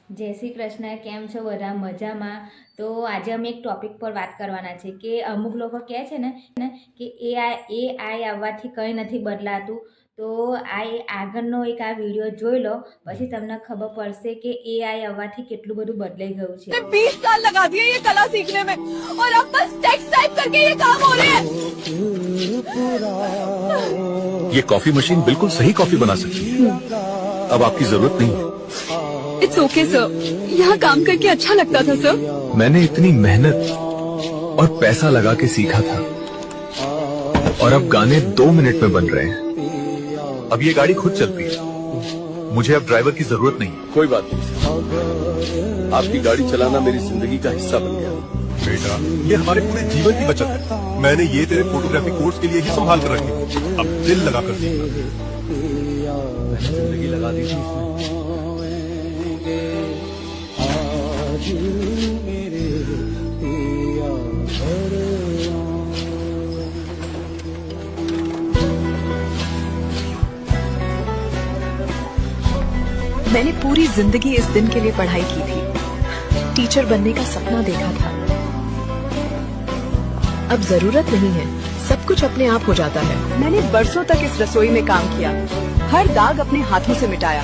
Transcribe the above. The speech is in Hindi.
જય શ્રી કૃષ્ણ. કેમ છો બધા? મજામાં? તો આજે અમે એક ટોપિક પર વાત કરવાના છે કે અમુક લોકો કહે છે ને કે એઆઈ આવવાથી કંઈ નથી બદલાતું. તો આગળનો એક આ વિડીયો જોઈ લો, પછી તમને ખબર પડશે કે એઆઈ આવવાથી કેટલું બધું બદલાઈ ગયું છે. 20 साल लगा दिए ये कला सीखने में और अब बस टेक्स्ट टाइप करके ये काम हो रहे हैं। ये कॉफी मशीन बिल्कुल सही कॉफी बना सकती है। अब आपकी जरूरत नहीं है। इट्स ओके सर, यहाँ काम करके अच्छा लगता था सर। मैंने इतनी मेहनत और पैसा लगा के सीखा था और अब गाने 2 मिनट में बन रहे हैं। अब ये गाड़ी खुद चलती है, मुझे अब ड्राइवर की जरूरत नहीं। कोई बात नहीं, आपकी गाड़ी चलाना मेरी जिंदगी का हिस्सा बन गया। बेटा, ये हमारे पूरे जीवन की बचत है। मैंने ये तेरे फोटोग्राफी कोर्स के लिए ही संभाल कर रखी। अब दिल लगा कर सीखना। जिंदगी लगा दी थी इसमें। मैंने पूरी जिंदगी इस दिन के लिए पढ़ाई की थी, टीचर बनने का सपना देखा था। अब जरूरत नहीं है, सब कुछ अपने आप हो जाता है। मैंने बरसों तक इस रसोई में काम किया, हर दाग अपने हाथों से मिटाया।